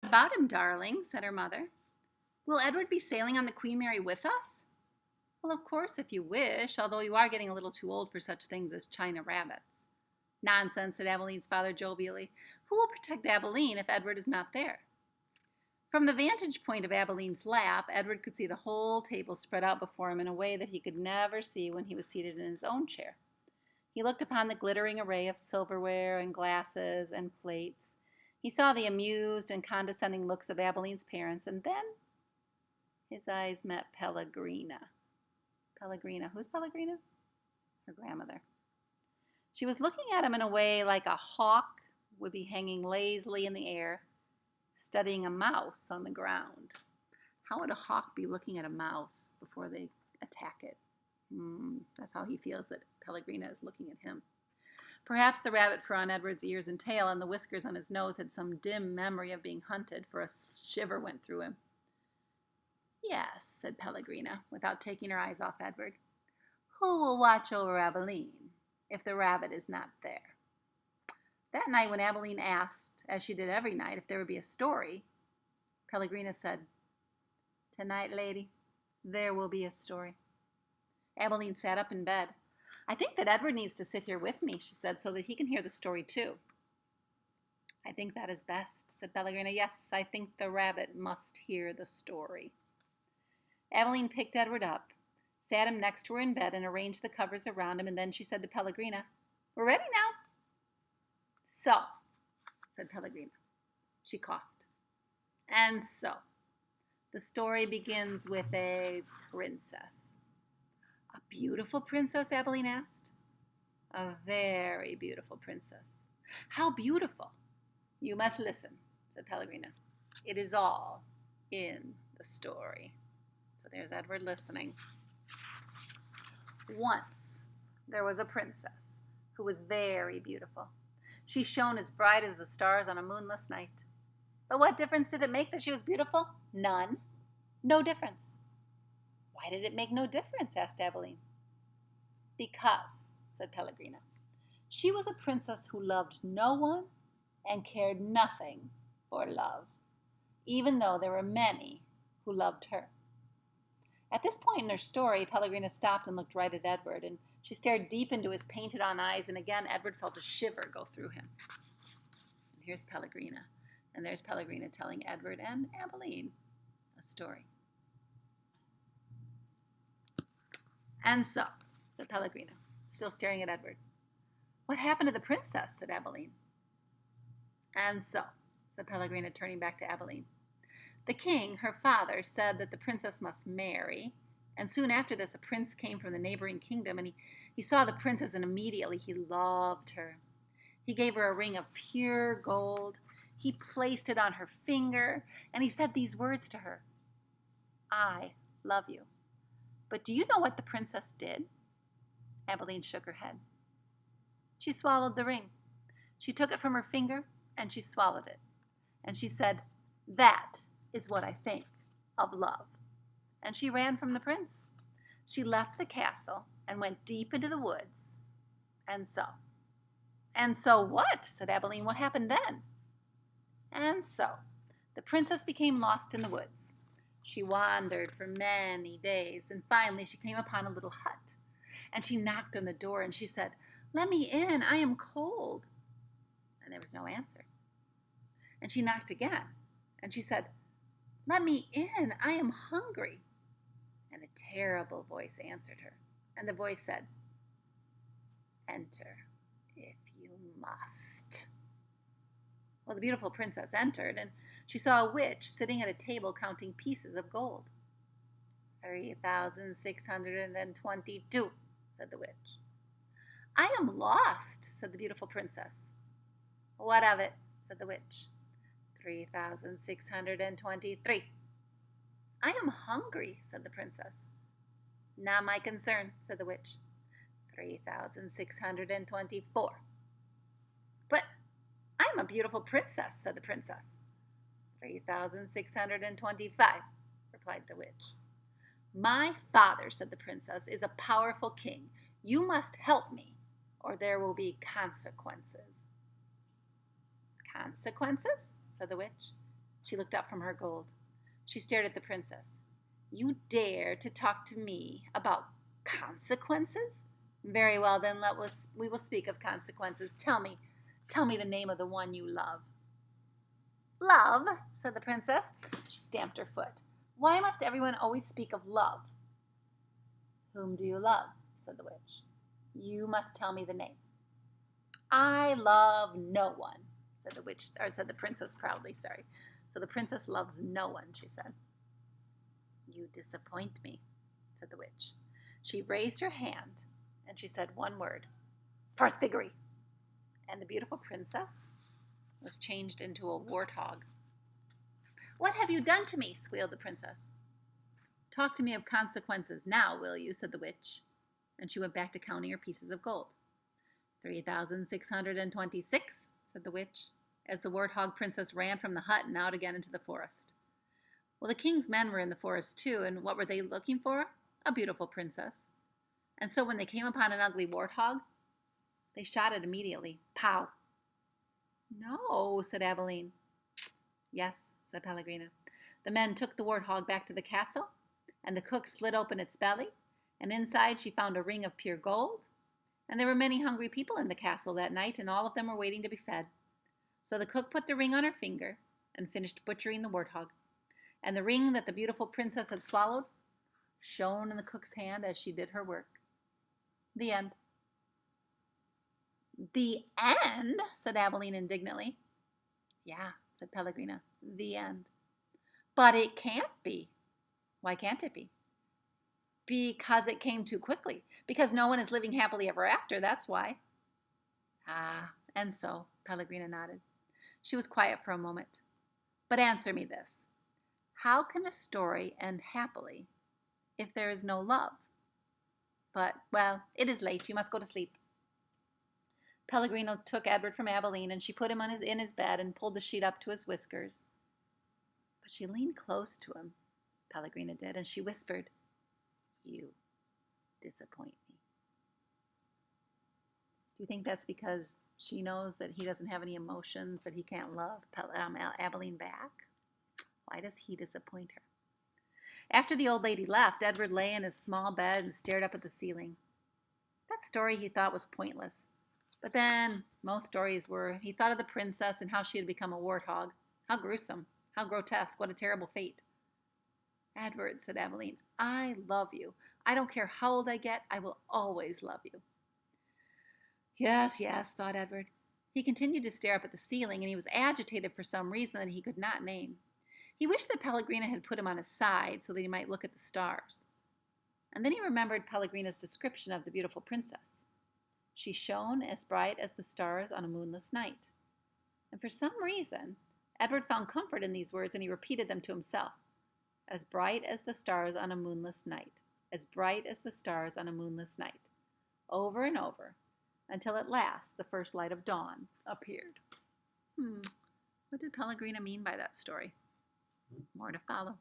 About him, darling, said her mother. Will Edward be sailing on the Queen Mary with us? Well, of course, if you wish, although you are getting a little too old for such things as China rabbits. Nonsense, said Abeline's father jovially. Who will protect Abeline if Edward is not there? From the vantage point of Abeline's lap, Edward could see the whole table spread out before him in a way that he could never see when he was seated in his own chair. He looked upon the glittering array of silverware and glasses and plates. He saw the amused and condescending looks of Abeline's parents, and then his eyes met Pellegrina. Pellegrina. Who's Pellegrina? Her grandmother. She was looking at him in a way like a hawk would be hanging lazily in the air, studying a mouse on the ground. How would a hawk be looking at a mouse before they attack it? That's how he feels that Pellegrina is looking at him. Perhaps the rabbit fur on Edward's ears and tail and the whiskers on his nose had some dim memory of being hunted, for a shiver went through him. Yes, said Pellegrina, without taking her eyes off Edward. Who will watch over Abeline if the rabbit is not there? That night when Abeline asked, as she did every night, if there would be a story, Pellegrina said, Tonight, lady, there will be a story. Abeline sat up in bed. I think that Edward needs to sit here with me, she said, so that he can hear the story too. I think that is best, said Pellegrina. Yes, I think the rabbit must hear the story. Abeline picked Edward up, sat him next to her in bed, and arranged the covers around him, and then she said to Pellegrina, We're ready now. So, said Pellegrina. She coughed. And so, the story begins with a princess. A beautiful princess, Abeline asked. A very beautiful princess. How beautiful? You must listen, said Pellegrina. It is all in the story. So there's Edward listening. Once there was a princess who was very beautiful. She shone as bright as the stars on a moonless night. But what difference did it make that she was beautiful? None. No difference. Why did it make no difference? Asked Abeline. Because, said Pellegrina, she was a princess who loved no one and cared nothing for love, even though there were many who loved her. At this point in her story, Pellegrina stopped and looked right at Edward, and she stared deep into his painted-on eyes, and again Edward felt a shiver go through him. And here's Pellegrina, and there's Pellegrina telling Edward and Abeline a story. And so, said Pellegrina, still staring at Edward. What happened to the princess? Said Abeline. And so, said Pellegrina, turning back to Abeline. The king, her father, said that the princess must marry, and soon after this a prince came from the neighboring kingdom, and he saw the princess, and immediately he loved her. He gave her a ring of pure gold. He placed it on her finger, and he said these words to her, I love you. But do you know what the princess did? Abeline shook her head. She swallowed the ring. She took it from her finger, and she swallowed it. And she said, That is what I think of love. And she ran from the prince. She left the castle and went deep into the woods. And so what? Said Abeline. What happened then? And so the princess became lost in the woods. She wandered for many days, and finally she came upon a little hut. And she knocked on the door, and she said, Let me in, I am cold. And there was no answer. And she knocked again, and she said, Let me in, I am hungry. And a terrible voice answered her, and the voice said, Enter, if you must. Well, the beautiful princess entered, and she saw a witch sitting at a table counting pieces of gold. 3,622, said the witch. I am lost, said the beautiful princess. What of it? Said the witch. 3,623. I am hungry, said the princess. Not my concern, said the witch. 3,624. But I'm a beautiful princess, said the princess. 3,625, replied the witch. My father, said the princess, is a powerful king. You must help me, or there will be consequences. Consequences? Said the witch. She looked up from her gold. She stared at the princess. You dare to talk to me about consequences? Very well, then we will speak of consequences. Tell me the name of the one you love. Love, said the princess. She stamped her foot. Why must everyone always speak of love? Whom do you love? Said the witch. You must tell me the name. I love no one, said the princess proudly, sorry. So the princess loves no one, she said. You disappoint me, said the witch. She raised her hand and she said one word, Farthiggery. And the beautiful princess was changed into a warthog. What have you done to me? Squealed the princess. Talk to me of consequences now, will you? Said the witch. And she went back to counting her pieces of gold. 3,626, said the witch, as the warthog princess ran from the hut and out again into the forest. Well, the king's men were in the forest too, and what were they looking for? A beautiful princess. And so when they came upon an ugly warthog, they shot it immediately. Pow! No, said Abilene. Yes, said Pellegrina. The men took the warthog back to the castle, and the cook slit open its belly, and inside she found a ring of pure gold. And there were many hungry people in the castle that night, and all of them were waiting to be fed. So the cook put the ring on her finger and finished butchering the warthog. And the ring that the beautiful princess had swallowed shone in the cook's hand as she did her work. The end. The end? Said Abilene indignantly. Yeah, said Pellegrina. The end. But it can't be. Why can't it be? Because it came too quickly. Because no one is living happily ever after, that's why. Ah, and so, Pellegrina nodded. She was quiet for a moment. But answer me this. How can a story end happily if there is no love? But, well, it is late. You must go to sleep. Pellegrino took Edward from Abilene, and she put him in his bed and pulled the sheet up to his whiskers. But she leaned close to him, Pellegrina did, and she whispered, You disappoint me. Do you think that's because she knows that he doesn't have any emotions, that he can't love Abilene back? Why does he disappoint her? After the old lady left, Edward lay in his small bed and stared up at the ceiling. That story he thought was pointless. But then, most stories were. He thought of the princess and how she had become a warthog. How gruesome. How grotesque. What a terrible fate. Edward, said Abilene, I love you. I don't care how old I get. I will always love you. Yes, yes, thought Edward. He continued to stare up at the ceiling, and he was agitated for some reason that he could not name. He wished that Pellegrina had put him on his side so that he might look at the stars. And then he remembered Pellegrina's description of the beautiful princess. She shone as bright as the stars on a moonless night. And for some reason, Edward found comfort in these words, and he repeated them to himself. As bright as the stars on a moonless night. As bright as the stars on a moonless night. Over and over, until at last the first light of dawn appeared. What did Pellegrina mean by that story? More to follow.